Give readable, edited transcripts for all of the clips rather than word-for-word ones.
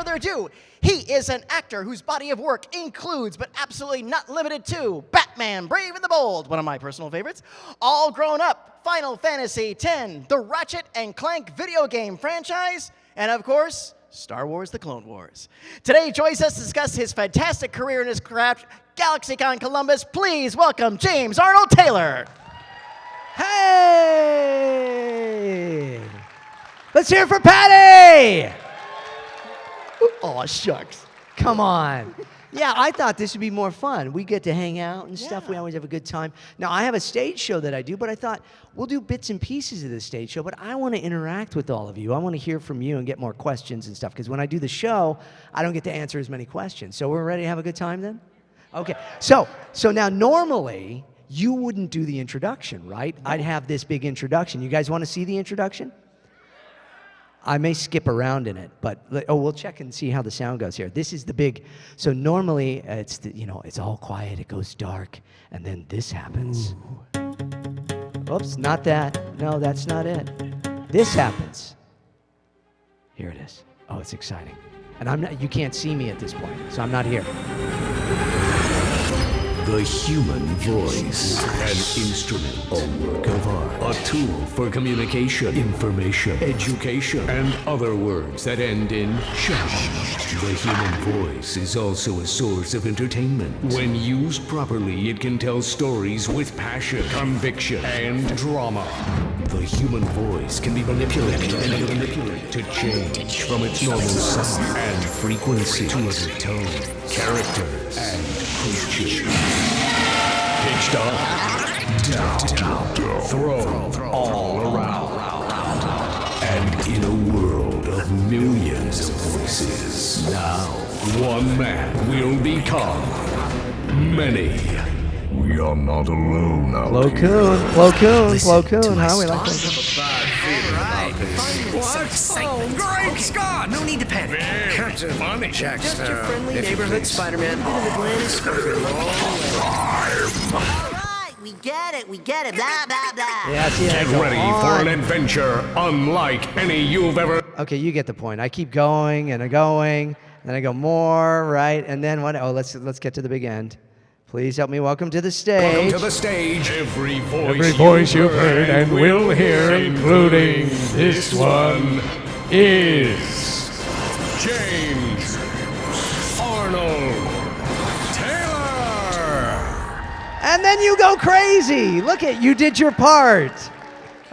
further ado, he is an actor whose body of work includes, but absolutely not limited to, Batman, Brave and the Bold, one of my personal favorites, All Grown Up, Final Fantasy X, the Ratchet and Clank video game franchise, and of course, Star Wars The Clone Wars. Today, he joins us to discuss his fantastic career in his craft, GalaxyCon Columbus. Please welcome James Arnold Taylor. Hey! Let's hear it for Patty! Oh, shucks. Come on. Yeah, I thought this would be more fun. We get to hang out and stuff. Yeah. We always have a good time. Now, I have a stage show that I do, but I thought we'll do bits and pieces of this stage show, but I want to interact with all of you. I want to hear from you and get more questions and stuff, because when I do the show, I don't get to answer as many questions. So we're ready to have a good time then? Okay. So now normally, you wouldn't do the introduction, right? I'd have this big introduction. You guys want to see the introduction? I may skip around in it, but we'll check and see how the sound goes here. This is the big. So normally it's it's all quiet. It goes dark, and then this happens. Ooh. Oops, not that. No, that's not it. This happens. Here it is. Oh, it's exciting, and I'm not. You can't see me at this point, so I'm not here. The human voice, an instrument, a work of art, a tool for communication, information, education, and other words that end in shush. The human voice is also a source of entertainment. When used properly, it can tell stories with passion, conviction, and drama. The human voice can be manipulated to change from its normal sound and frequency to other tones, characters, and creatures. Pitched up, down, thrown all around. And in a world of millions of voices, now one man will become many. We are not alone out Plo Koon, Plo Koon. How we like that? Oh, great Scott! No need to panic. Captain Money Jack. Just your friendly neighborhood Spider-Man. Bit of Atlantis Scorpion. Alright, we get it, blah, blah, blah. Yeah, see, Get ready for an adventure unlike any you've ever... Okay, you get the point. I keep going and then I go more, right? And then what? Oh, let's get to the big end. Please help me welcome to the stage. Welcome to the stage. Every voice you've heard and will hear, including this one, is James Arnold Taylor. And then you go crazy. Look at you did your part.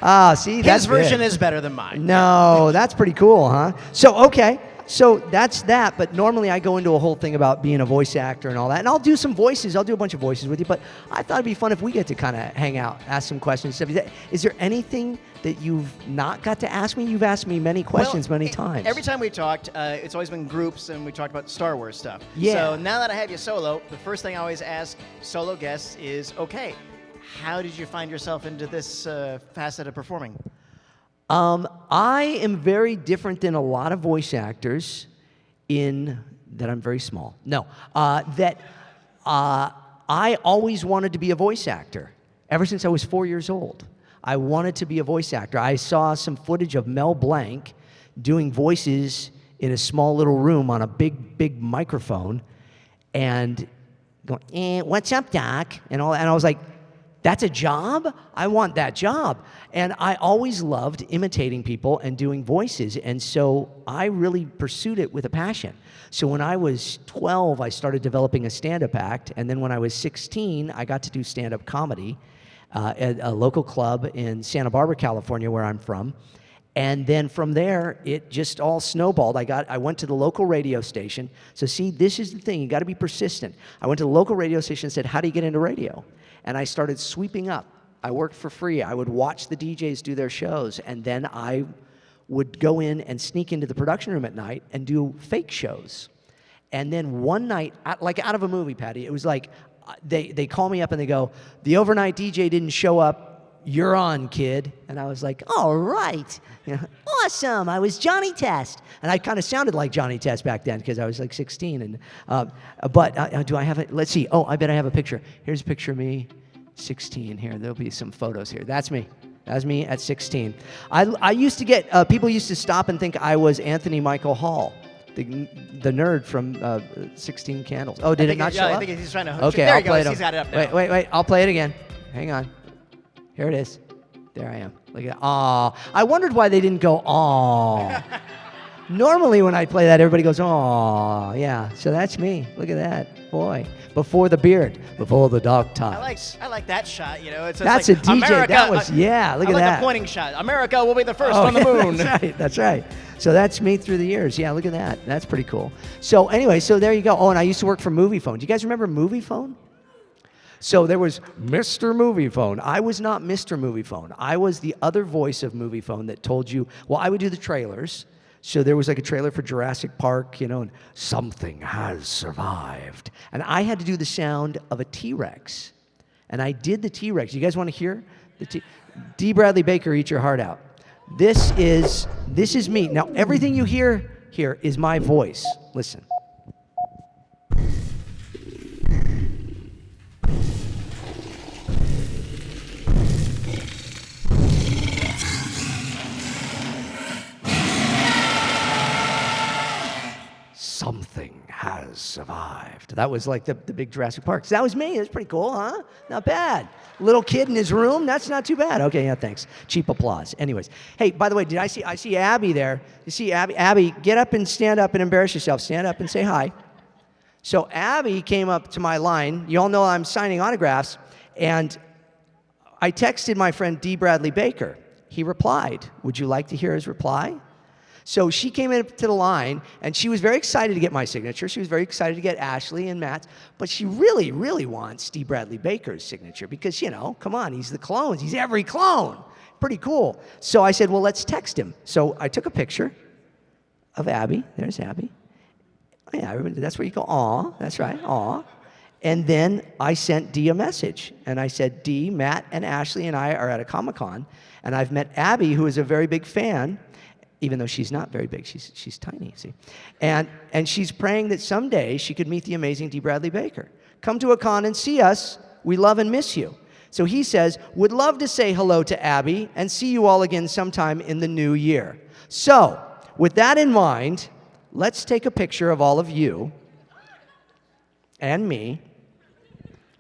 Ah, see, that's His version good. is better than mine. No, that's pretty cool, huh? So, okay. So that's that, but normally I go into a whole thing about being a voice actor and all that, and I'll do some voices. I'll do a bunch of voices with you, but I thought it'd be fun if we get to kind of hang out, ask some questions. Is there anything that you've not got to ask me? You've asked me many questions many times. Every time we talked, it's always been groups, and we talked about Star Wars stuff. Yeah. So now that I have you solo, the first thing I always ask solo guests is, okay, how did you find yourself into this facet of performing? I am very different than a lot of voice actors in that I'm very small. No, I always wanted to be a voice actor. Ever since I was 4 years old, I wanted to be a voice actor. I saw some footage of Mel Blanc doing voices in a small little room on a big microphone and going, what's up, Doc? And I was like, that's a job? I want that job. And I always loved imitating people and doing voices. And so I really pursued it with a passion. So when I was 12, I started developing a stand-up act. And then when I was 16, I got to do stand-up comedy at a local club in Santa Barbara, California, where I'm from. And then from there, it just all snowballed. I went to the local radio station. So see, this is the thing. You got to be persistent. I went to the local radio station and said, how do you get into radio? And I started sweeping up. I worked for free. I would watch the DJs do their shows, and then I would go in and sneak into the production room at night and do fake shows. And then one night, like out of a movie, Patty, it was like they call me up and they go, the overnight DJ didn't show up. You're on, kid. And I was like, all right. Awesome. I was Johnny Test. And I kind of sounded like Johnny Test back then because I was like 16. And but do I have it? Let's see. Oh, I bet I have a picture. Here's a picture of me, 16 here. There'll be some photos here. That's me. That's me at 16. I used to get, people used to stop and think I was Anthony Michael Hall. the nerd from 16 Candles. Oh, did it not show up? I think he's trying to. Okay, there I'll you play go. it. He's got it up now. Wait. I'll play it again. Hang on. Here it is. There I am. Look at that. Aw. I wondered why they didn't go, aw. Normally when I play that, everybody goes, aw. Yeah, so that's me. Look at that. Boy. Before the beard. Before the dark times. I like that shot. You know, it's That's like a DJ. America, That was, yeah, look I at like that. the pointing shot. America will be the first on the moon. That's right. So that's me through the years. Yeah, look at that. That's pretty cool. So anyway, so there you go. Oh, and I used to work for Moviefone. Do you guys remember Moviefone? So there was Mr. Moviefone. I was not Mr. Moviefone. I was the other voice of Moviefone that told you, well, I would do the trailers. So there was like a trailer for Jurassic Park, you know, and something has survived. And I had to do the sound of a T-Rex. And I did the T-Rex. You guys want to hear the D. Bradley Baker, eat your heart out. This is me. Now, everything you hear here is my voice. Listen. Something has survived. That was like the big Jurassic Park. So that was me. That's pretty cool, huh? Not bad. Little kid in his room. That's not too bad. Okay, yeah, thanks. Cheap applause. Anyways, hey, by the way, I see Abby there. You see Abby? Abby, get up and stand up and embarrass yourself. Stand up and say hi. So Abby came up to my line. You all know I'm signing autographs, and I texted my friend D. Bradley Baker. He replied. Would you like to hear his reply? So she came in to the line, and she was very excited to get my signature. She was very excited to get Ashley and Matt's, but she really, really wants D. Bradley Baker's signature because, you know, come on, he's the clones. He's every clone. Pretty cool. So I said, well, let's text him. So I took a picture of Abby. There's Abby. Oh, yeah, that's where you go, aw. That's right, aw. And then I sent Dee a message, and I said, Dee, Matt, and Ashley and I are at a Comic-Con, and I've met Abby, who is a very big fan, even though she's not very big, she's tiny, see? And she's praying that someday she could meet the amazing D. Bradley Baker. Come to a con and see us. We love and miss you. So he says, would love to say hello to Abby and see you all again sometime in the new year. So, with that in mind, let's take a picture of all of you and me.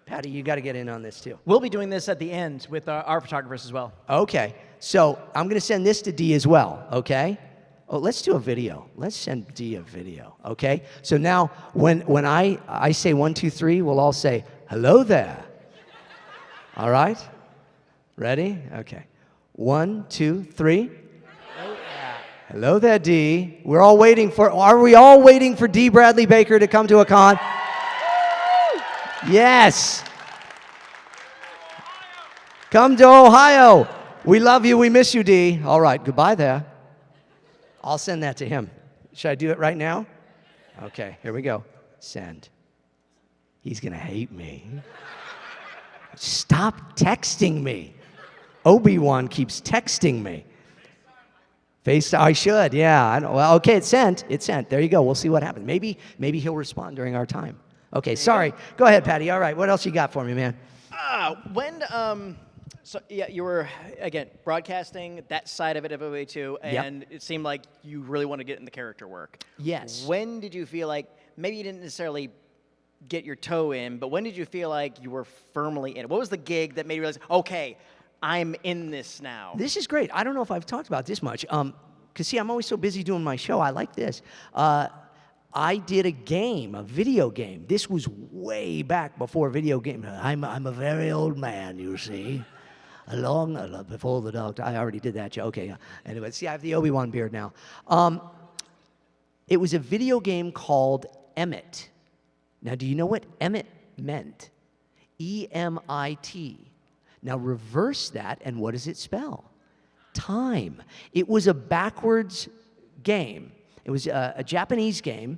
Patty, you got to get in on this too. We'll be doing this at the end with our photographers as well. Okay, so I'm going to send this to Dee as well, okay? Oh, let's do a video. Let's send Dee a video, okay? So now when I say 1, 2, 3, we'll all say, hello there. All right? Ready? Okay. 1, 2, 3. Hello there, Dee. Are we all waiting for D. Bradley Baker to come to a con? Yes. Come to Ohio. We love you. We miss you, Dee. All right. Goodbye there. I'll send that to him. Should I do it right now? Okay. Here we go. Send. He's going to hate me. Stop texting me. Obi-Wan keeps texting me. I should. Yeah. I know. Well, okay. It's sent. It's sent. There you go. We'll see what happens. Maybe he'll respond during our time. Okay, sorry. Go ahead, Patty. All right, what else you got for me, man? So yeah, you were again broadcasting that side of it way too, and it seemed like you really want to get in the character work. Yes. When did you feel like maybe you didn't necessarily get your toe in, but when did you feel like you were firmly in it? What was the gig that made you realize, okay, I'm in this now? This is great. I don't know if I've talked about this much. Because see, I'm always so busy doing my show. I like this. I did a video game. This was way back before video game. I'm a very old man, you see. Before the dog. I already did that joke. Okay. Anyway, see, I have the Obi-Wan beard now. It was a video game called Emmet. Now, do you know what Emmet meant? E-M-I-T. Now, reverse that, and what does it spell? Time. It was a backwards game. It was a Japanese game,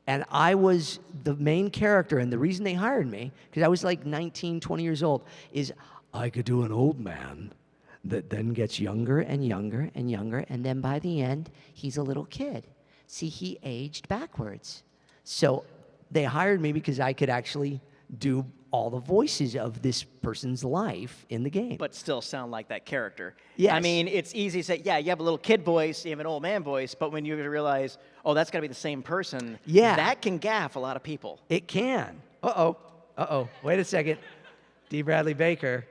and I was the main character, and the reason they hired me, because I was like 19, 20 years old, is I could do an old man that then gets younger and younger and younger, and then by the end, he's a little kid. See, he aged backwards. So they hired me because I could actually do all the voices of this person's life in the game. But still sound like that character. Yes. I mean, it's easy to say, yeah, you have a little kid voice, you have an old man voice, but when you realize, oh, that's got to be the same person, Yeah. that can gaff a lot of people. It can. Uh-oh. Uh-oh. Wait a second. D. Bradley Baker.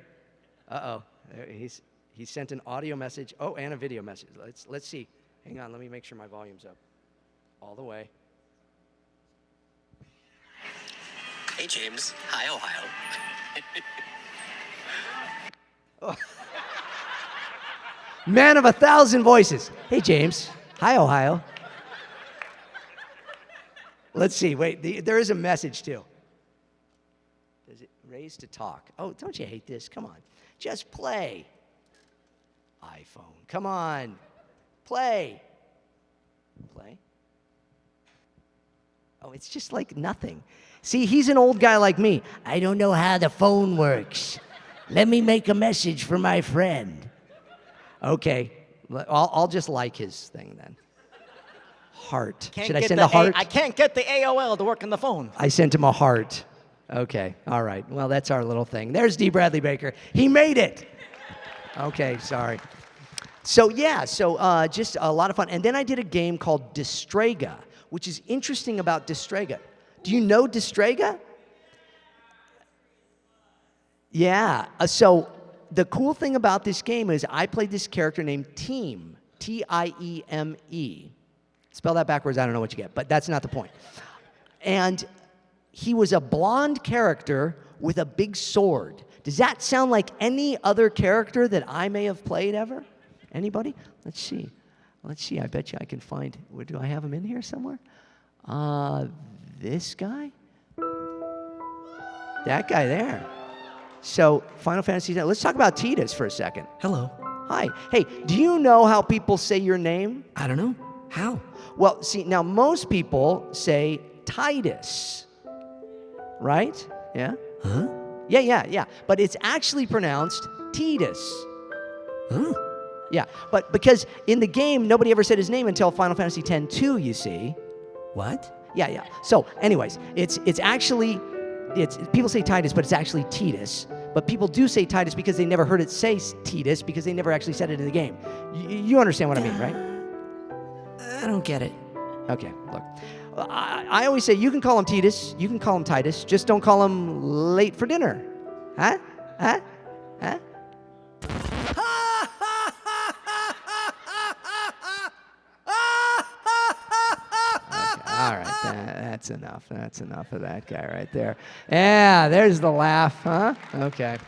Uh-oh. He sent an audio message. Oh, and a video message. Let's see. Hang on. Let me make sure my volume's up. All the way. Hey, James. Hi, Ohio. Man of 1,000 voices. Hey, James. Hi, Ohio. Let's see. Wait, there is a message, too. Does it raise to talk? Oh, don't you hate this? Come on. Just play. iPhone. Come on. Play. Play. Oh, it's just like nothing. See, he's an old guy like me. I don't know how the phone works. Let me make a message for my friend. Okay, I'll just like his thing then. Heart. Should I send a heart? I can't get the AOL to work on the phone. I sent him a heart. Okay, all right. Well, that's our little thing. There's D. Bradley Baker. He made it. Okay, sorry. So yeah, just a lot of fun. And then I did a game called Distrega, which is interesting about Distrega. Do you know Distrega? Yeah. So the cool thing about this game is I played this character named Team, T-I-E-M-E. Spell that backwards, I don't know what you get, but that's not the point. And he was a blonde character with a big sword. Does that sound like any other character that I may have played ever? Anybody? Let's see. I bet you I can find, do I have him in here somewhere? This guy? That guy there. So, Final Fantasy X. Let's talk about Tidus for a second. Hello. Hi. Hey, do you know how people say your name? I don't know. How? Well, see, now most people say Tidus, right? Yeah? Huh? Yeah. But it's actually pronounced Tidus. Huh? Yeah, but because in the game, nobody ever said his name until Final Fantasy X-2, you see. What? Yeah. So, anyways, it's actually, people say Tidus, but it's actually Tidus. But people do say Tidus because they never heard it say Tidus because they never actually said it in the game. You understand what I mean, right? I don't get it. Okay, look. I always say you can call him Tidus, you can call him Tidus, just don't call him late for dinner. Huh? All right, that's enough. That's enough of that guy right there. Yeah, there's the laugh, huh? Okay.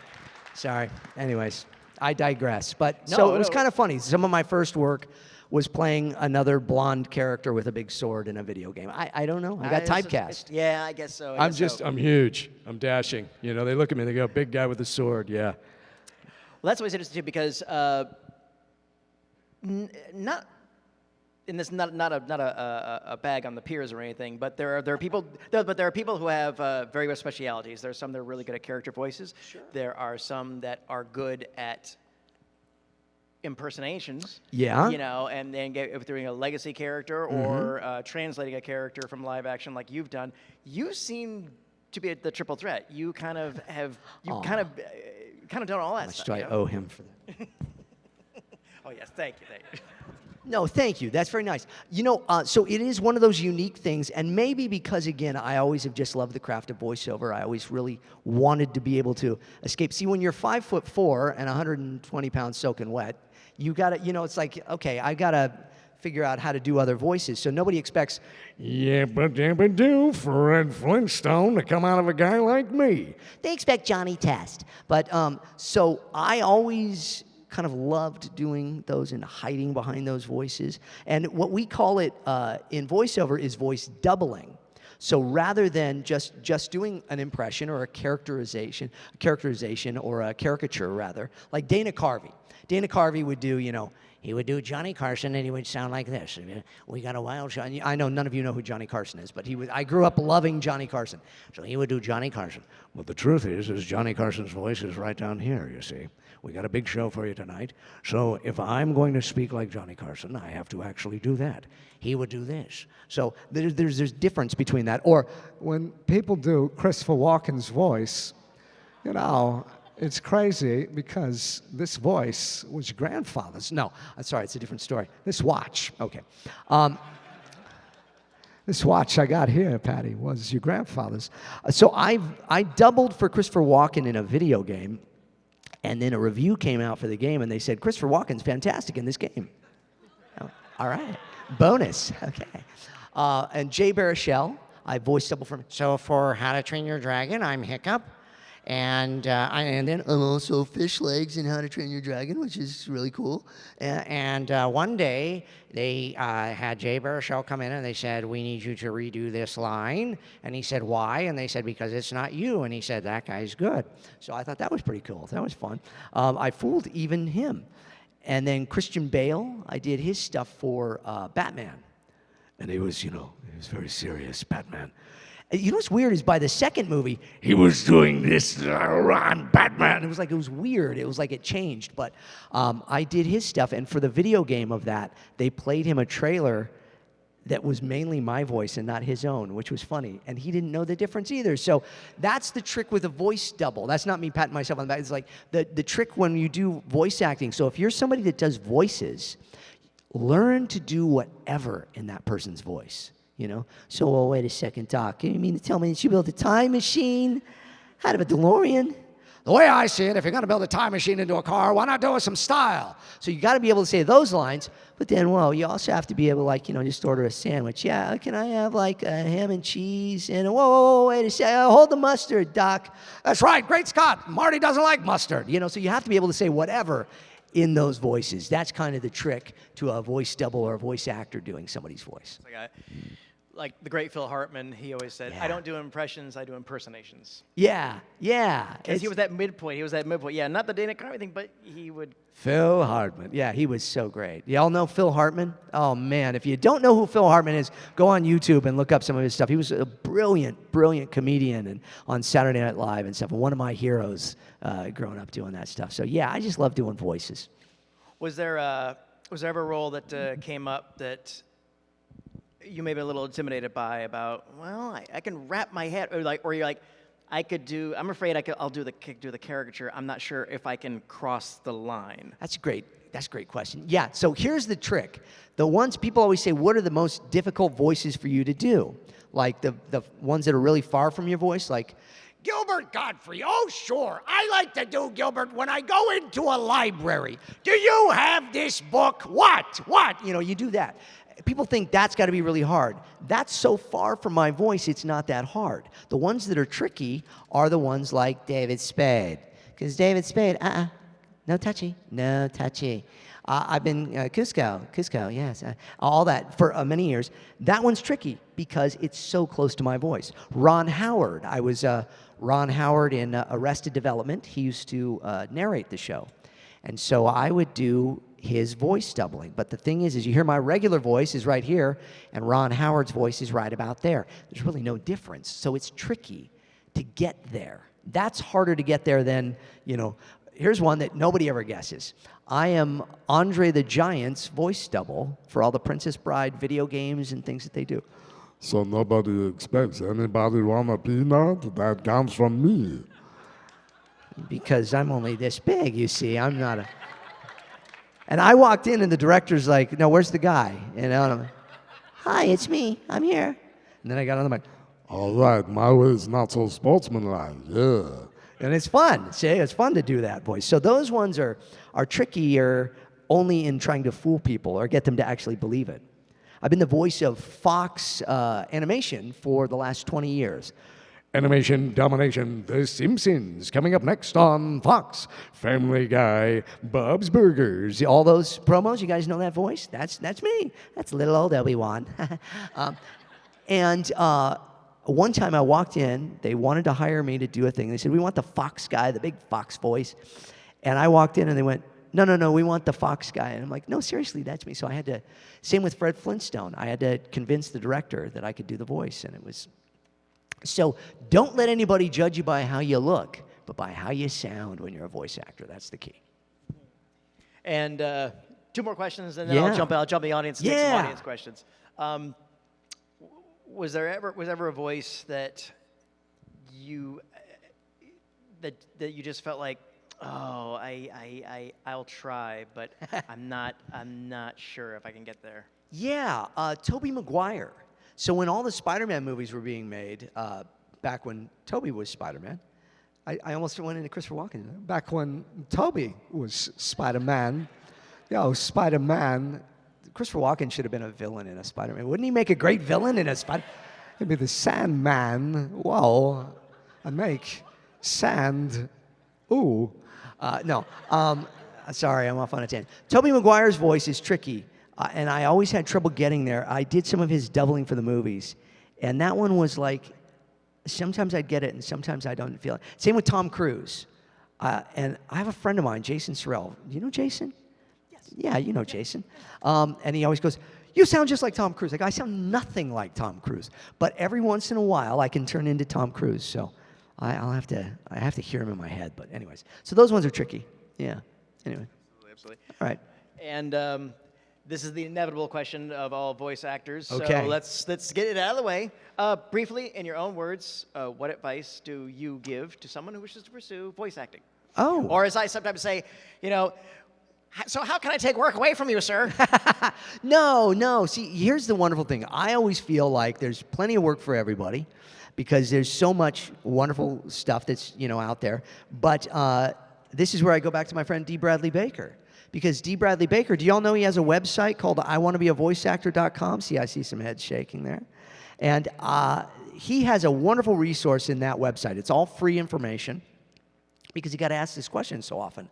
Sorry. Anyways, I digress. But so it was kind of funny. Some of my first work was playing another blonde character with a big sword in a video game. I don't know. I got typecast. Yeah, I guess so. I'm huge. I'm dashing. You know, they look at me, they go, big guy with a sword, yeah. Well, that's always interesting too because not a bag on the peers or anything, but there are people who have very good specialities. There are some that are really good at character voices. Sure. There are some that are good at impersonations. Yeah. You know, and then if they're doing a legacy character or translating a character from live action like you've done, you seem to be the triple threat. You kind of have kind of done all that stuff. How much do I owe him for that? Oh yes, thank you. No, thank you. That's very nice. You know, so it is one of those unique things, and maybe because, again, I always have just loved the craft of voiceover. I always really wanted to be able to escape. See, when you're 5'4" and 120 pounds soaking wet, you gotta, you know, it's like, okay, I gotta figure out how to do other voices. So nobody expects, do Fred Flintstone to come out of a guy like me. They expect Johnny Test. But so I always kind of loved doing those and hiding behind those voices. And what we call it in voiceover is voice doubling. So rather than just doing an impression or a characterization or a caricature rather, like Dana Carvey. Dana Carvey would do, you know, he would do Johnny Carson and he would sound like this. We got a wild shot. I know none of you know who Johnny Carson is, but I grew up loving Johnny Carson. So he would do Johnny Carson. Well, the truth is Johnny Carson's voice is right down here, you see. We got a big show for you tonight. So if I'm going to speak like Johnny Carson, I have to actually do that. He would do this. So there's difference between that. Or when people do Christopher Walken's voice, You know, it's crazy because this voice was your grandfather's. No, I'm sorry, it's a different story. This watch, okay. This watch I got here, Patty, was your grandfather's. So I doubled for Christopher Walken in a video game, and then a review came out for the game, and they said, Christopher Walken's fantastic in this game. Oh, all right, bonus, okay. And Jay Baruchel, I voiced double for him. So for How to Train Your Dragon, I'm Hiccup. And then I'm also Fish Legs in How to Train Your Dragon, which is really cool. And one day, they had Jay Baruchel come in, and they said, we need you to redo this line. And he said, why? And they said, because it's not you. And he said, that guy's good. So I thought that was pretty cool. That was fun. I fooled even him. And then Christian Bale, I did his stuff for Batman. And he was, he was very serious, Batman. You know what's weird is by the second movie, he was doing this on Batman. It was weird. It was like it changed. But I did his stuff, and for the video game of that, they played him a trailer that was mainly my voice and not his own, which was funny. And he didn't know the difference either. So that's the trick with a voice double. That's not me patting myself on the back. It's like the trick when you do voice acting. So if you're somebody that does voices, learn to do whatever in that person's voice. So, well, wait a second, Doc. You mean to tell me that you built a time machine out of a DeLorean? The way I see it, if you're going to build a time machine into a car, why not do it with some style? So you got to be able to say those lines, but then, well, you also have to be able to, just order a sandwich. Yeah, can I have, a ham and cheese? And, whoa, wait a second. Hold the mustard, Doc. That's right. Great Scott. Marty doesn't like mustard. So you have to be able to say whatever in those voices. That's kind of the trick to a voice double or a voice actor doing somebody's voice. Like the great Phil Hartman, he always said, Yeah. I don't do impressions, I do impersonations. Yeah. Because he was that midpoint. Yeah, not the Dana Carvey thing, but he would. Phil Hartman. Yeah, he was so great. Y'all know Phil Hartman? Oh, man. If you don't know who Phil Hartman is, go on YouTube and look up some of his stuff. He was a brilliant, brilliant comedian and on Saturday Night Live and stuff. And one of my heroes growing up doing that stuff. So, yeah, I just love doing voices. Was there ever a role that came up that you may be a little intimidated by about, well, I can wrap my head, or you're like, I'm afraid I'll do the caricature. I'm not sure if I can cross the line. That's a great question. Yeah, so here's the trick. The ones people always say, what are the most difficult voices for you to do? Like the ones that are really far from your voice, like Gilbert Godfrey. Oh, sure. I like to do Gilbert when I go into a library. Do you have this book? What? You do that. People think that's got to be really hard. That's so far from my voice, it's not that hard. The ones that are tricky are the ones like David Spade. Because David Spade, no touchy. I've been Cusco, yes. All that for many years. That one's tricky because it's so close to my voice. Ron Howard. I was Ron Howard in Arrested Development. He used to narrate the show. And so I would do his voice doubling. But the thing is you hear my regular voice is right here, and Ron Howard's voice is right about there. There's really no difference. So it's tricky to get there. That's harder to get there than, here's one that nobody ever guesses. I am Andre the Giant's voice double for all the Princess Bride video games and things that they do. So nobody expects anybody want a peanut? That comes from me. Because I'm only this big, you see. I'm not a... And I walked in, and the director's like, no, where's the guy? And I'm like, hi, it's me. I'm here. And then I got on the mic. All right, my way is not so sportsmanlike, yeah. And it's fun. See, it's fun to do that voice. So those ones are trickier only in trying to fool people or get them to actually believe it. I've been the voice of Fox animation for the last 20 years. Animation domination, The Simpsons, coming up next on Fox. Family Guy, Bob's Burgers. See all those promos? You guys know that voice? That's me. That's little old Obi-Wan. And one time I walked in, they wanted to hire me to do a thing. They said, we want the Fox guy, the big Fox voice. And I walked in and they went, no, we want the Fox guy. And I'm like, no, seriously, that's me. So I had to, same with Fred Flintstone. I had to convince the director that I could do the voice, and it was... So don't let anybody judge you by how you look, but by how you sound when you're a voice actor. That's the key. And two more questions, and then I'll jump in the audience and take some audience questions. Was there ever a voice that that you just felt like, oh, I'll try, but I'm not sure if I can get there? Yeah, Tobey Maguire. So when all the Spider-Man movies were being made, back when Tobey was Spider-Man, I almost went into Christopher Walken. Back when Toby was Spider-Man, Spider-Man. Christopher Walken should have been a villain in a Spider-Man. Wouldn't he make a great villain in a Spider? He'd be the Sandman. Well, I make sand. Ooh. No. Sorry, I'm off on a tangent. Tobey Maguire's voice is tricky, and I always had trouble getting there. I did some of his doubling for the movies, and that one was like, sometimes I'd get it, and sometimes I don't feel it. Same with Tom Cruise. And I have a friend of mine, Jason Sorrell. You know Jason? Yes. Yeah, you know Jason. And he always goes, you sound just like Tom Cruise. Like, I sound nothing like Tom Cruise. But every once in a while, I can turn into Tom Cruise. So I have to hear him in my head. But anyways, so those ones are tricky. Yeah. Anyway. Absolutely. All right. And this is the inevitable question of all voice actors. Okay. So let's get it out of the way. Briefly, in your own words, what advice do you give to someone who wishes to pursue voice acting? Oh. Or as I sometimes say, so how can I take work away from you, sir? No. See, here's the wonderful thing. I always feel like there's plenty of work for everybody because there's so much wonderful stuff that's, out there. But this is where I go back to my friend D. Bradley Baker. Because D. Bradley Baker, do y'all know he has a website called iwannabeavoiceactor.com? See, I see some heads shaking there. And he has a wonderful resource in that website. It's all free information because you got to ask this question so often.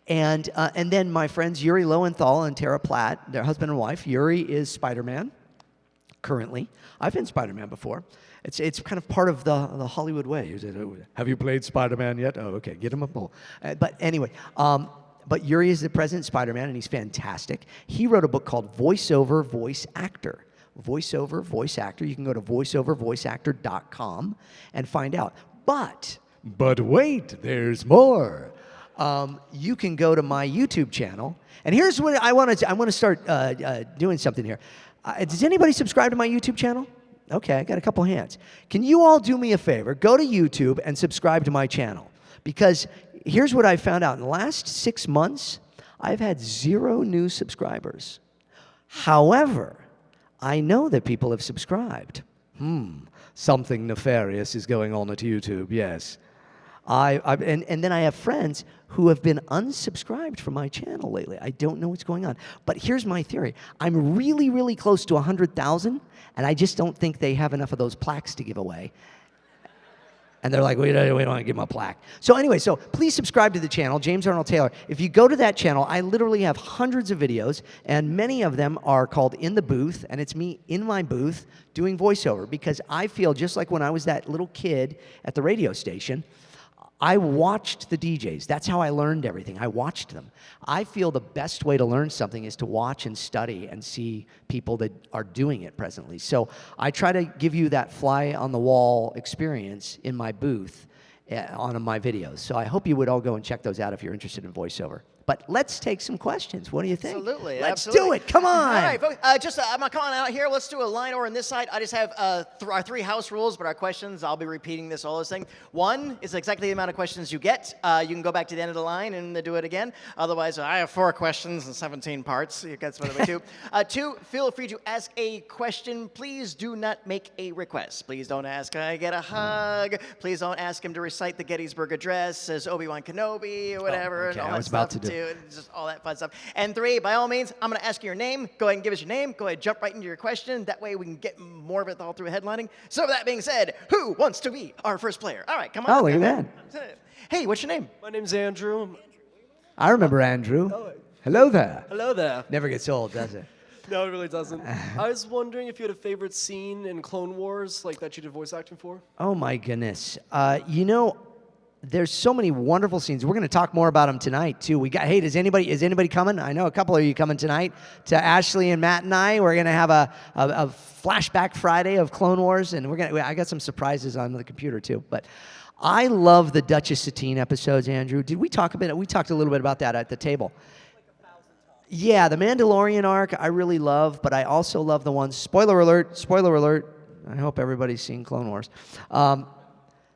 And then my friends Yuri Lowenthal and Tara Platt, their husband and wife. Yuri is Spider-Man currently. I've been Spider-Man before. It's kind of part of the Hollywood way. Have you played Spider-Man yet? Oh, okay, get him a bowl. But anyway, but Yuri is the president Spider-Man, and he's fantastic. He wrote a book called Voiceover Voice Actor. Voiceover Voice Actor. You can go to voiceovervoiceactor.com and find out. But wait, there's more. You can go to my YouTube channel, and here's what I want to start doing something here. Does anybody subscribe to my YouTube channel? Okay, I got a couple hands. Can you all do me a favor? Go to YouTube and subscribe to my channel, because here's what I found out. In the last 6 months, I've had 0 new subscribers. However, I know that people have subscribed. Something nefarious is going on at YouTube, yes. And then I have friends who have been unsubscribed from my channel lately. I don't know what's going on. But here's my theory. I'm really, really close to 100,000, and I just don't think they have enough of those plaques to give away. And they're like, we don't want to give them a plaque. So anyway, so please subscribe to the channel, James Arnold Taylor. If you go to that channel, I literally have hundreds of videos, and many of them are called In the Booth, and it's me in my booth doing voiceover, because I feel just like when I was that little kid at the radio station, I watched the DJs. That's how I learned everything. I watched them. I feel the best way to learn something is to watch and study and see people that are doing it presently. So I try to give you that fly-on-the-wall experience in my booth on my videos. So I hope you would all go and check those out if you're interested in voiceover. But let's take some questions. What do you think? Absolutely. Let's do it. Come on. All right, folks. I'm not coming out here. Let's do a line over on this side. I just have our 3 house rules, but our questions, I'll be repeating this, all this thing. 1 is exactly the amount of questions you get. You can go back to the end of the line and do it again. Otherwise, I have 4 questions and 17 parts. You get some of the way, too. 2, feel free to ask a question. Please do not make a request. Please don't ask, can I get a hug? Please don't ask him to recite the Gettysburg Address as Obi-Wan Kenobi or whatever. Oh, okay. And all I was that about stuff to do. Just all that fun stuff. And 3, by all means, I'm going to ask you your name. Go ahead and give us your name. Go ahead, jump right into your question. That way we can get more of it all through headlining. So with that being said, who wants to be our first player? All right, come on. Oh, look at that. Hey, what's your name? My name's Andrew. I remember Andrew. Hello there. Hello there. Never gets old, does it? No, it really doesn't. I was wondering if you had a favorite scene in Clone Wars, like that you did voice acting for? Oh, my goodness. There's so many wonderful scenes. We're going to talk more about them tonight, too. Is anybody coming? I know a couple of you coming tonight to Ashley and Matt and I. We're going to have a flashback Friday of Clone Wars, and I got some surprises on the computer, too. But I love the Duchess Satine episodes, Andrew. Did we talk a bit? We talked a little bit about that at the table. Yeah, the Mandalorian arc I really love, but I also love the ones, spoiler alert, I hope everybody's seen Clone Wars.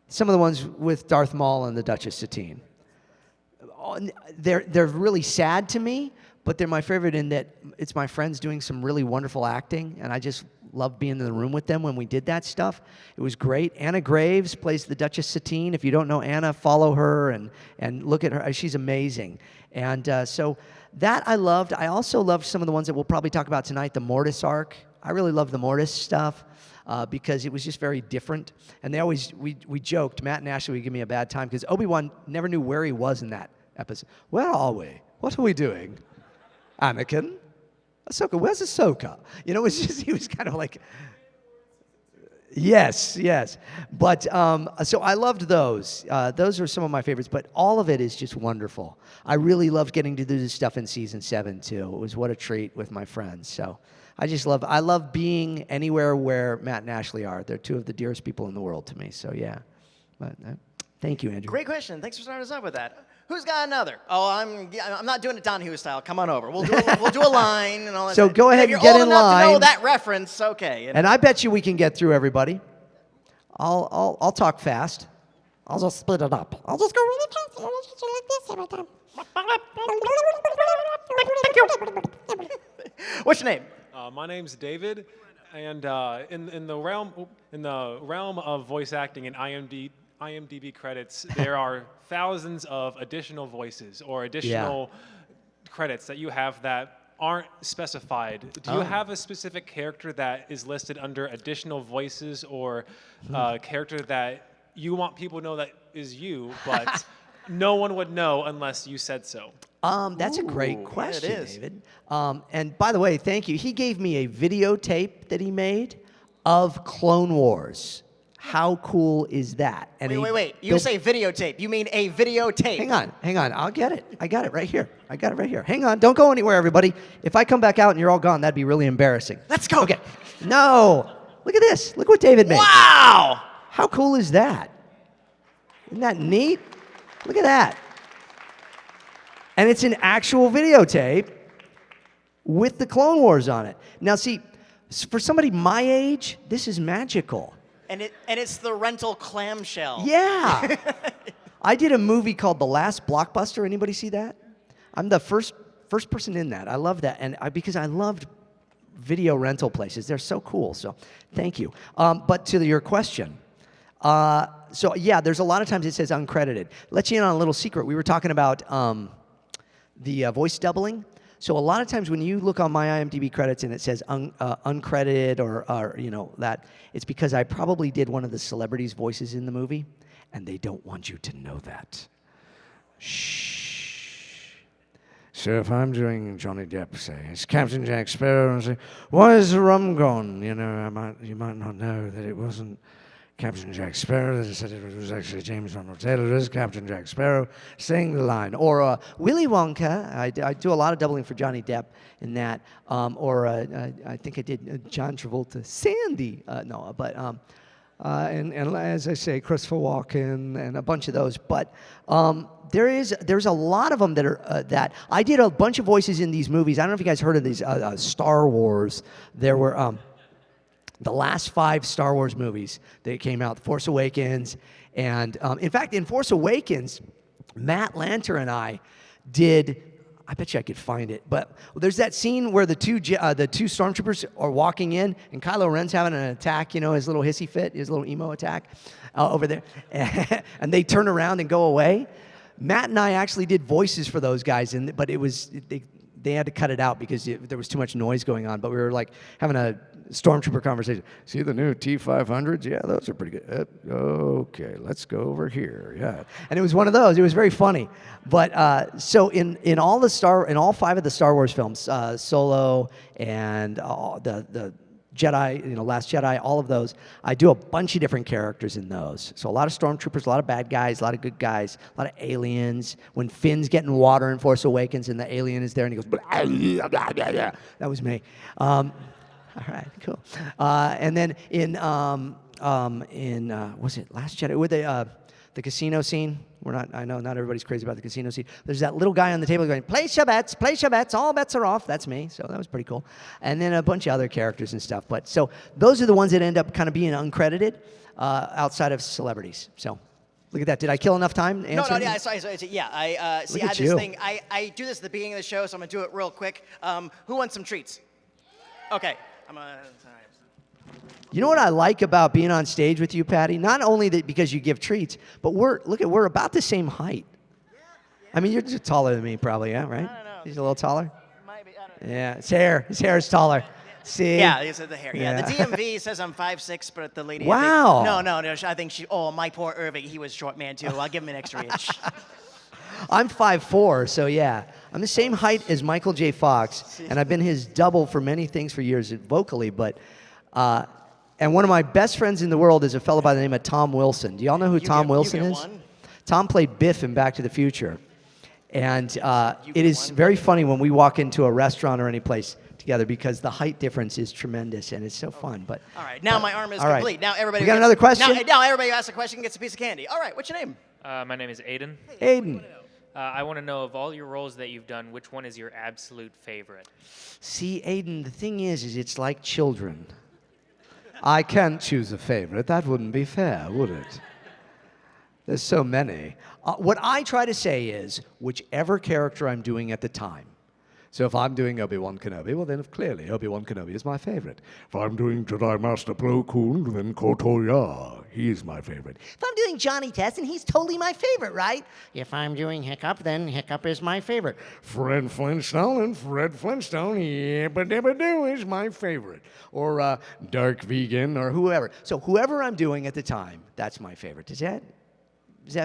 some of the ones with Darth Maul and the Duchess Satine. They're really sad to me, but they're my favorite in that it's my friends doing some really wonderful acting, and I just love being in the room with them when we did that stuff. It was great. Anna Graves plays the Duchess Satine. If you don't know Anna, follow her and look at her. She's amazing. And so that I loved. I also loved some of the ones that we'll probably talk about tonight, the Mortis arc. I really love the Mortis stuff. Because it was just very different. And they always, we joked, Matt and Ashley would give me a bad time because Obi-Wan never knew where he was in that episode. Where are we? What are we doing? Anakin? Ahsoka, where's Ahsoka? You know, it was just, he was kind of like, yes. But, so I loved those. Those are some of my favorites, but all of it is just wonderful. I really loved getting to do this stuff in season 7 too. It was what a treat with my friends, so. I love being anywhere where Matt and Ashley are. They're two of the dearest people in the world to me, so yeah. But thank you, Andrew. Great question. Thanks for starting us off with that. Who's got another? Oh, I'm not doing it Donahue style. Come on over. We'll do a line and all that. So go ahead and get in line. If you're old enough to know that reference, okay. You know. And I bet you we can get through everybody. I'll talk fast. I'll just speed it up. I'll just go really fast. I'll just do like this every time. What's your name? My name's David, and in the realm of voice acting and IMDb credits, there are thousands of additional voices or additional credits that you have that aren't specified. Do you have a specific character that is listed under additional voices or character that you want people to know that is you, but no one would know unless you said so? That's a great question, yeah, it is. David. And by the way, thank you. He gave me a videotape that he made of Clone Wars. How cool is that? And wait. You say videotape. You mean a videotape. Hang on. I'll get it. I got it right here. Hang on. Don't go anywhere, everybody. If I come back out and you're all gone, that'd be really embarrassing. Let's go. Okay. No. Look at this. Look what David made. Wow. How cool is that? Isn't that neat? Look at that. And it's an actual videotape with the Clone Wars on it. Now, see, for somebody my age, this is magical. And it's the rental clamshell. Yeah. I did a movie called The Last Blockbuster. Anybody see that? I'm the first person in that. I love that, and because I loved video rental places. They're so cool. So, thank you. But to your question. So yeah, there's a lot of times it says uncredited. Let you in on a little secret. We were talking about the voice doubling. So a lot of times when you look on my IMDb credits and it says uncredited or you know that, it's because I probably did one of the celebrities' voices in the movie, and they don't want you to know that. Shh. So if I'm doing Johnny Depp, say it's Captain Jack Sparrow, and say, "Why is the rum gone?" You know, you might not know that it wasn't Captain Jack Sparrow. They said it was actually James Arnold Taylor as Captain Jack Sparrow saying the line. Or Willy Wonka. I do a lot of doubling for Johnny Depp in that. I think I did John Travolta. Sandy. And as I say, Christopher Walken and a bunch of those. But there's a lot of them that are that. I did a bunch of voices in these movies. I don't know if you guys heard of these Star Wars. There were the last 5 Star Wars movies that came out, The Force Awakens, and in fact, in Force Awakens, Matt Lanter and I did. I bet you I could find it, but there's that scene where the two stormtroopers are walking in, and Kylo Ren's having an attack, you know, his little hissy fit, his little emo attack over there, and they turn around and go away. Matt and I actually did voices for those guys, but it was they had to cut it out because there was too much noise going on. But we were like having a stormtrooper conversation. See the new T500s? Yeah, those are pretty good. Okay, let's go over here. Yeah, and it was one of those. It was very funny. But so in all 5 of the Star Wars films, Solo and the Jedi, you know, Last Jedi, all of those, I do a bunch of different characters in those. So a lot of stormtroopers, a lot of bad guys, a lot of good guys, a lot of aliens. When Finn's getting water in Force Awakens and the alien is there and he goes, blah, blah, blah, blah. That was me. All right, cool. And then in was it Last Jedi? With the casino scene. I know not everybody's crazy about the casino scene. There's that little guy on the table going, place your bets, all bets are off. That's me, so that was pretty cool. And then a bunch of other characters and stuff. But so those are the ones that end up kind of being uncredited outside of celebrities. So look at that. Did I kill enough time to answer? No, yeah, sorry. Yeah, I see. I had this thing. I do this at the beginning of the show, so I'm gonna do it real quick. Who wants some treats? Okay, I'm gonna. You know what I like about being on stage with you, Patty? Not only that because you give treats, but we're about the same height. I mean, you're just taller than me, probably, yeah, right? I don't know. He's a little taller. Might be. I don't know. Yeah, his hair is taller. See? Yeah, he said the hair. Yeah, Yeah. the DMV says I'm 5'6", but the lady. Wow. No. I think she. Oh, my poor Irving. He was short man too. I'll give him an extra inch. I'm 5'4", so yeah. I'm the same height as Michael J. Fox, and I've been his double for many things for years vocally, but. And one of my best friends in the world is a fellow by the name of Tom Wilson. Do y'all know who Tom Wilson is? One? Tom played Biff in Back to the Future. And it is very funny when we walk into a restaurant or any place together because the height difference is tremendous and it's so fun. But all right, now my arm is all right. complete. Now everybody. We got another question? Now everybody who asks a question gets a piece of candy. All right, what's your name? My name is Aiden. Aiden. I want to know, of all your roles that you've done, which one is your absolute favorite? See, Aiden, the thing is it's like children. I can't choose a favorite. That wouldn't be fair, would it? There's so many. What I try to say is whichever character I'm doing at the time. So if I'm doing Obi-Wan Kenobi, well then clearly Obi-Wan Kenobi is my favorite. If I'm doing Jedi Master Plo Koon, then Kotoya. He's my favorite. If I'm doing Johnny Test, and he's totally my favorite, right? If I'm doing Hiccup, then Hiccup is my favorite. Fred Flintstone and Fred Flintstone, Yabba-Dabba-Doo is my favorite. Or Dark Vegan or whoever. So whoever I'm doing at the time, that's my favorite. Is that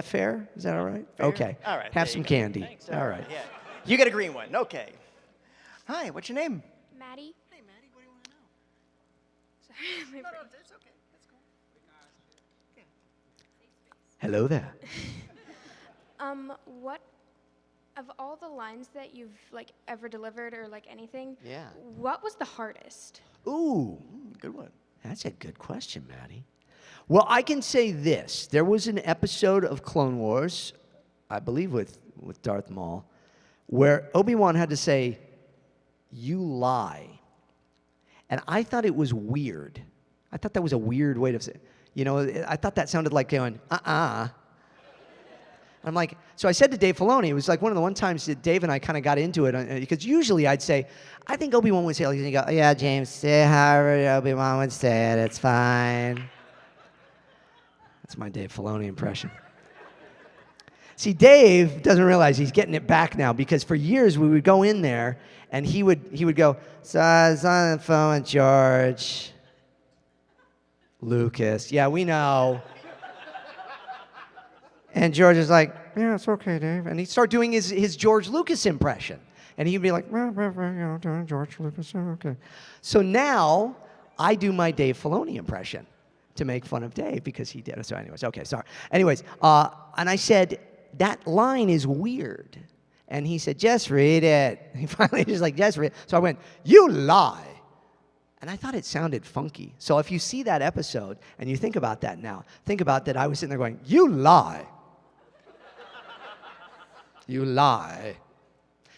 fair? Is that all right? Fair. Okay. All right. Have some candy. Thanks. All right. Yeah. You get a green one. Okay. Hi, what's your name? Maddie. Hey, Maddie, what do you want to know? Sorry, my brain. It's okay. That's cool. Hello there. What of all the lines that you've ever delivered or anything? Yeah. What was the hardest? Ooh, good one. That's a good question, Maddie. Well, I can say this. There was an episode of Clone Wars, I believe with Darth Maul, where Obi-Wan had to say, "You lie." And I thought it was weird. I thought that was a weird way to say, I thought that sounded like going, I'm like, so I said to Dave Filoni, it was like one of the times that Dave and I kind of got into it, because usually I'd say, I think Obi-Wan would say, and you go, yeah, James, say however Obi-Wan would say it, it's fine. That's my Dave Filoni impression. See, Dave doesn't realize he's getting it back now, because for years we would go in there, and he would go, so I was on the phone with George Lucas. Yeah, we know. And George is like, yeah, it's okay, Dave. And he'd start doing his George Lucas impression. And he'd be like, doing George Lucas, okay. So now I do my Dave Filoni impression to make fun of Dave because he did it. So anyways, okay, sorry. Anyways, and I said, that line is weird. And he said, just read it. He finally just just read it. So I went, you lie. And I thought it sounded funky. So if you see that episode and you think about that now, think about that I was sitting there going, you lie. You lie.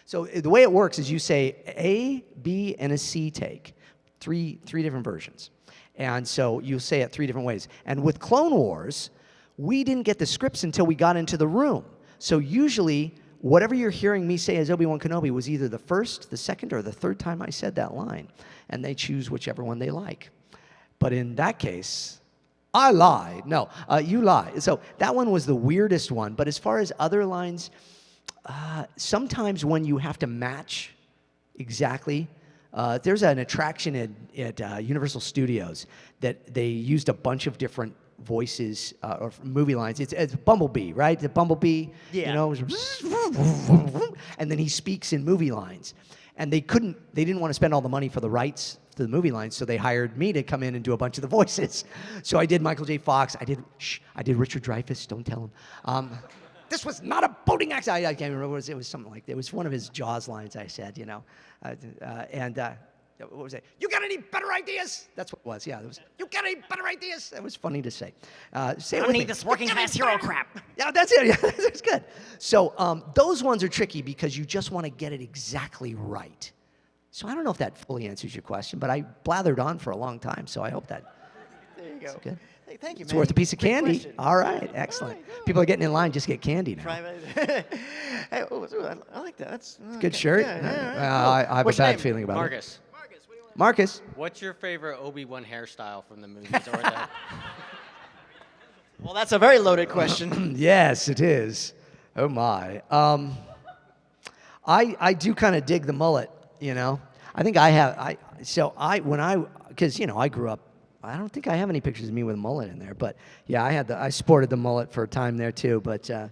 So the way it works is you say A, B, and a C take. Three different versions. And so you say it 3 different ways. And with Clone Wars, we didn't get the scripts until we got into the room. So usually, whatever you're hearing me say as Obi-Wan Kenobi was either the first, the second, or the third time I said that line. And they choose whichever one they like. But in that case, I lied. No, you lie. So that one was the weirdest one. But as far as other lines, sometimes when you have to match exactly, there's an attraction at Universal Studios that they used a bunch of different voices or movie lines. It's Bumblebee, right? The Bumblebee, Yeah. And then he speaks in movie lines. And they didn't want to spend all the money for the rights to the movie lines, so they hired me to come in and do a bunch of the voices. So I did Michael J. Fox. I did Richard Dreyfuss. Don't tell him. This was not a boating accident. I can't remember. It was something like that. It was one of his Jaws lines I said, What was it? You got any better ideas? That's what it was. Yeah, it was. You got any better ideas? That was funny to say. Say I it don't with me. need this working class hero crap. Yeah, that's it. Yeah, that's good. So those ones are tricky because you just want to get it exactly right. So I don't know if that fully answers your question, but I blathered on for a long time, so I hope that. There you go. That's good. Hey, thank you, It's man. worth a piece of Great candy. question. All right, excellent. People are getting in line just to get candy now. Hey, I like that. That's Good shirt. I have What's a your bad name? feeling about Marcus, it. Marcus. what's your favorite Obi-Wan hairstyle from the movies or the? Well, that's a very loaded question. Yes, it is. Oh my. I do kind of dig the mullet, you know. I think I have. Because I grew up. I don't think I have any pictures of me with a mullet in there, but yeah, I sported the mullet for a time there too. But although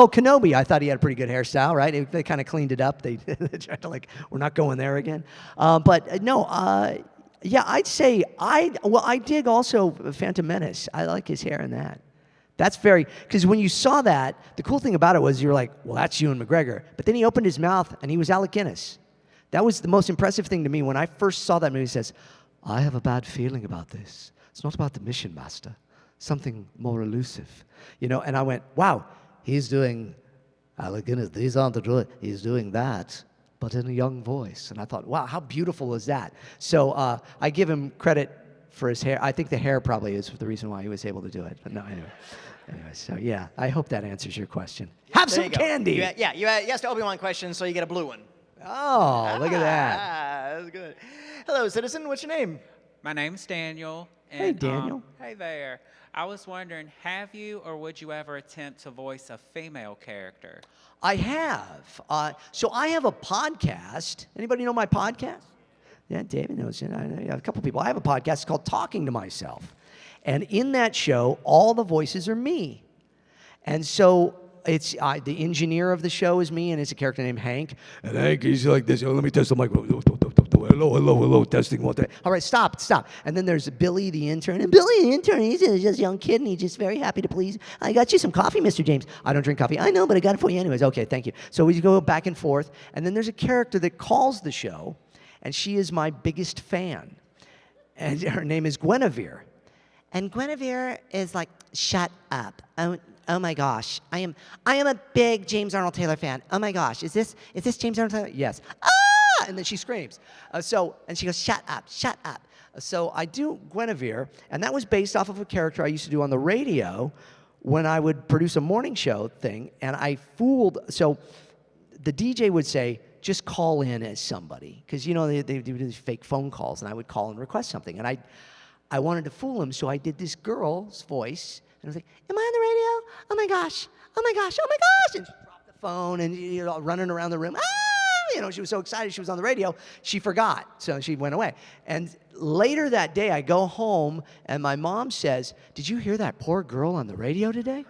Kenobi, I thought he had a pretty good hairstyle, right? They kind of cleaned it up. They tried to we're not going there again. Yeah, I'd say I dig also Phantom Menace. I like his hair in that. That's because when you saw that, the cool thing about it was you were like, well, that's Ewan McGregor. But then he opened his mouth and he was Alec Guinness. That was the most impressive thing to me when I first saw that movie. He says, I have a bad feeling about this. It's not about the mission, Master. Something more elusive. And I went, wow, he's doing Alec Guinness. These aren't the droid. He's doing that, but in a young voice. And I thought, wow, how beautiful is that? So I give him credit for his hair. I think the hair probably is the reason why he was able to do it. But no, anyway. So yeah, I hope that answers your question. Have There some you go. candy. You asked Obi-Wan questions, so you get a blue one. Oh, look at that. That's good. Hello, citizen. What's your name? My name's Daniel. And, Hey, Daniel. Hey there. I was wondering, have you or would you ever attempt to voice a female character? I have. So I have a podcast. Anybody know my podcast? Yeah, David knows it. I have a couple people. I have a podcast called Talking to Myself. And in that show, all the voices are me. And so it's the engineer of the show is me, and it's a character named Hank. And Hank, he's like this. Oh, let me test the microphone. Hello, testing. All right, stop. And then there's Billy, the intern. And Billy, the intern, he's just a young kid, and he's just very happy to please. I got you some coffee, Mr. James. I don't drink coffee. I know, but I got it for you anyways. Okay, thank you. So we go back and forth. And then there's a character that calls the show, and she is my biggest fan. And her name is Guinevere. And Guinevere is like, shut up. Oh my gosh. I am a big James Arnold Taylor fan. Oh my gosh. Is this James Arnold Taylor? Yes. Ah! And then she screams. And she goes, shut up. So I do Guinevere, and that was based off of a character I used to do on the radio when I would produce a morning show thing, and I fooled. So the DJ would say, just call in as somebody, because they do these fake phone calls, and I would call and request something, and I wanted to fool him, so I did this girl's voice, and I was like, am I on the radio? Oh my gosh, and she dropped the phone, and running around the room, she was so excited she was on the radio, she forgot, so she went away. And later that day, I go home, and my mom says, did you hear that poor girl on the radio today?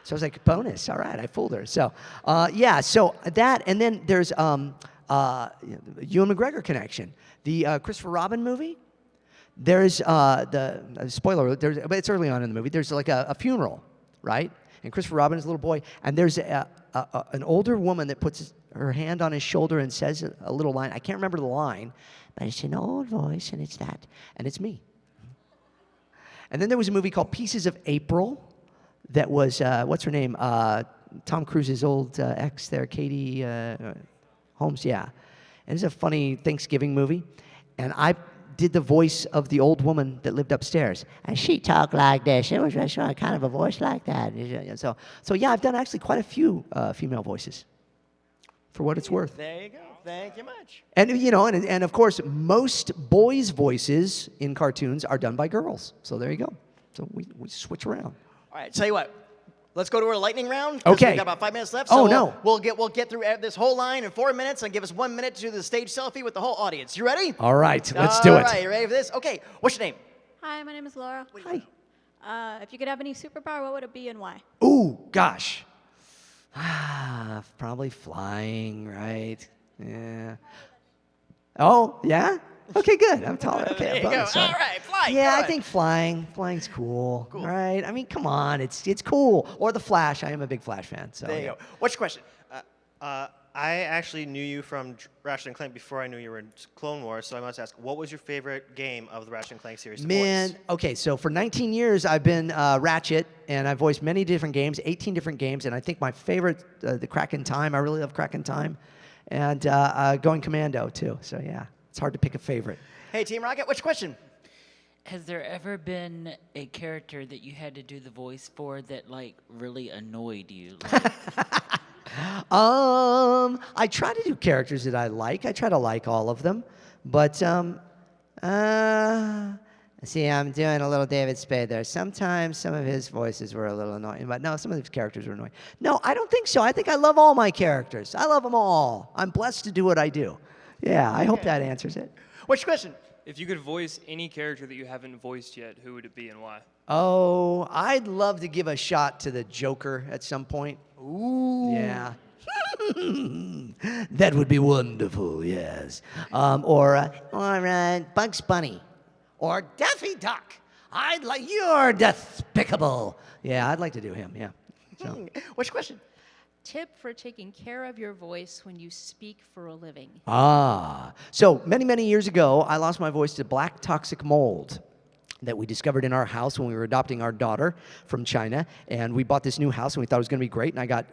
So I was like, bonus, all right, I fooled her. So, so that, and then there's Ewan McGregor connection. The Christopher Robin movie, there's spoiler alert, but it's early on in the movie, there's like a funeral, right? And Christopher Robin is a little boy, and there's an older woman that puts her hand on his shoulder and says a little line. I can't remember the line, but it's an old voice, and it's that, and it's me. And then there was a movie called Pieces of April that was, what's her name? Tom Cruise's old ex there, Katie Holmes, yeah. And it's a funny Thanksgiving movie. And I did the voice of the old woman that lived upstairs. And she talked like this. It was kind of a voice like that. So yeah, I've done actually quite a few female voices, for what it's worth. There you go. Thank you much. And and of course, most boys' voices in cartoons are done by girls. So there you go. So we switch around. All right, tell you what. Let's go to our lightning round. Okay. We've got about 5 minutes left. So Oh, no. We'll get through this whole line in 4 minutes and give us 1 minute to do the stage selfie with the whole audience. You ready? All right, let's do it. All right, you ready for this? Okay, what's your name? Hi, my name is Laura. Hi. If you could have any superpower, what would it be and why? Ooh, gosh. Probably flying, right? Yeah. Oh, yeah? Okay, good. I'm tall. Okay, There you go. All right, flying. Yeah, Good. I think flying. Flying's cool. Right? I mean, come on. It's cool. Or The Flash. I am a big Flash fan. So There you yeah. go. What's your question? I I actually knew you from Ratchet and Clank before I knew you were in Clone Wars, so I must ask, what was your favorite game of the Ratchet and Clank series to Man, voice? okay, so for 19 years, I've been Ratchet, and I've voiced many different games, 18 different games, and I think my favorite, the Crack in Time, I really love Crack in Time, and Going Commando, too. So, yeah, it's hard to pick a favorite. Hey, Team Rocket, what's your question? Has there ever been a character that you had to do the voice for that, like, really annoyed you? Like, I try to do characters that I like. I try to like all of them. But, see, I'm doing a little David Spade there. Sometimes some of his voices were a little annoying, but no, some of his characters were annoying. No, I don't think so. I think I love all my characters. I love them all. I'm blessed to do what I do. Yeah, I hope that answers it. What's your question? If you could voice any character that you haven't voiced yet, who would it be and why? Oh, I'd love to give a shot to the Joker at some point. Ooh. Yeah. That would be wonderful, yes. Or Bugs Bunny. Or Daffy Duck. You're despicable. Yeah, I'd like to do him, yeah. So. What's your question? Tip for taking care of your voice when you speak for a living. So many, many years ago, I lost my voice to black toxic mold that we discovered in our house when we were adopting our daughter from China. And we bought this new house, and we thought it was going to be great. And I got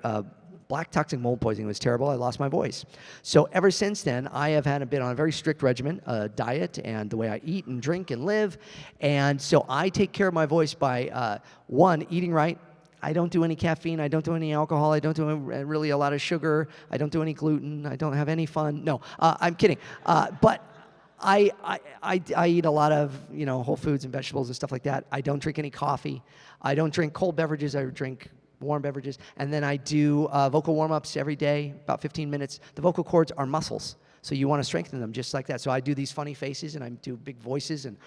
black toxic mold poisoning. It was terrible. I lost my voice. So ever since then, I have been on a very strict regimen, diet, and the way I eat and drink and live. And so I take care of my voice by, one, eating right. I don't do any caffeine. I don't do any alcohol. I don't do really a lot of sugar. I don't do any gluten. I don't have any fun. No, I'm kidding. But I eat a lot of whole foods and vegetables and stuff like that. I don't drink any coffee. I don't drink cold beverages. I drink warm beverages. And then I do vocal warm-ups every day, about 15 minutes. The vocal cords are muscles. So you want to strengthen them just like that. So I do these funny faces, and I do big voices, and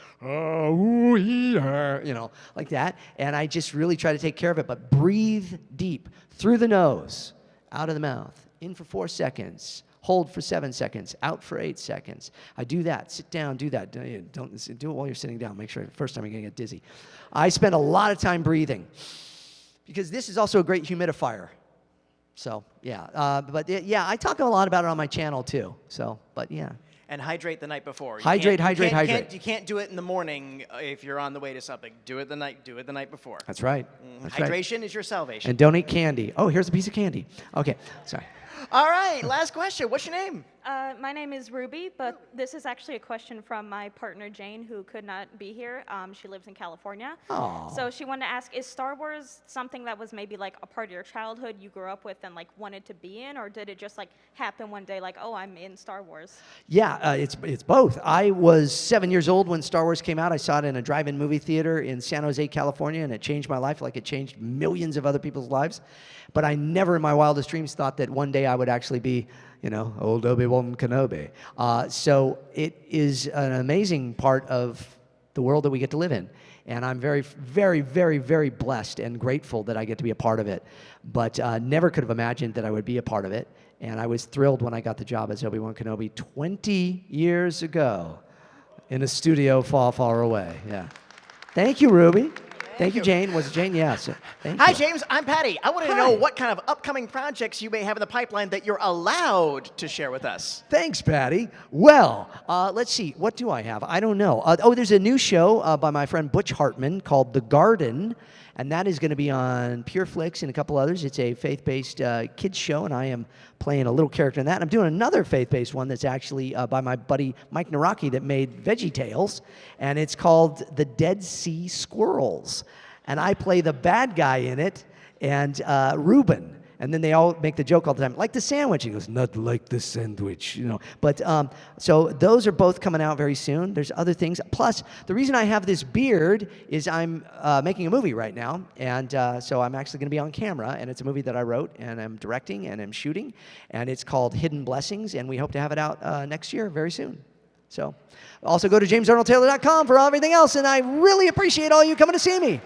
like that. And I just really try to take care of it. But breathe deep through the nose, out of the mouth, in for 4 seconds, hold for 7 seconds, out for 8 seconds. I do that. Sit down, do that. Don't do it while you're sitting down. Make sure the first time you're going to get dizzy. I spend a lot of time breathing because this is also a great humidifier. So, yeah. I talk a lot about it on my channel, too. So, but, yeah. And hydrate the night before. Hydrate. You can't do it in the morning if you're on the way to something. Do it the night before. That's right. Hydration is your salvation. And don't eat candy. Oh, here's a piece of candy. Okay, sorry. All right, last question. What's your name? My name is Ruby, but this is actually a question from my partner Jane, who could not be here. She lives in California. Aww. So she wanted to ask, is Star Wars something that was maybe like a part of your childhood you grew up with and like wanted to be in, or did it just like happen one day like, oh, I'm in Star Wars? Yeah, it's both. I was 7 years old when Star Wars came out. I saw it in a drive-in movie theater in San Jose, California, and it changed my life like it changed millions of other people's lives. But I never in my wildest dreams thought that one day I would actually be, old Obi-Wan Kenobi. So it is an amazing part of the world that we get to live in. And I'm very, very, very, very blessed and grateful that I get to be a part of it. But never could have imagined that I would be a part of it. And I was thrilled when I got the job as Obi-Wan Kenobi 20 years ago in a studio far, far away. Yeah. Thank you, Ruby. Thank you, Jane. Was it Jane? Yes. Hi, James. I'm Patty. I wanted to know what kind of upcoming projects you may have in the pipeline that you're allowed to share with us. Thanks, Patty. Well, let's see. What do I have? I don't know. There's a new show by my friend Butch Hartman called The Garden, and that is going to be on PureFlix and a couple others. It's a faith-based kids show, and I am playing a little character in that. And I'm doing another faith-based one that's actually by my buddy Mike Naraki that made VeggieTales, and it's called The Dead Sea Squirrels. And I play the bad guy in it, and Reuben. And then they all make the joke all the time, like the sandwich. He goes, not like the sandwich, But so those are both coming out very soon. There's other things. Plus, the reason I have this beard is I'm making a movie right now. And so I'm actually going to be on camera. And it's a movie that I wrote, and I'm directing, and I'm shooting. And it's called Hidden Blessings. And we hope to have it out next year very soon. So also go to JamesArnoldTaylor.com for everything else. And I really appreciate all you coming to see me.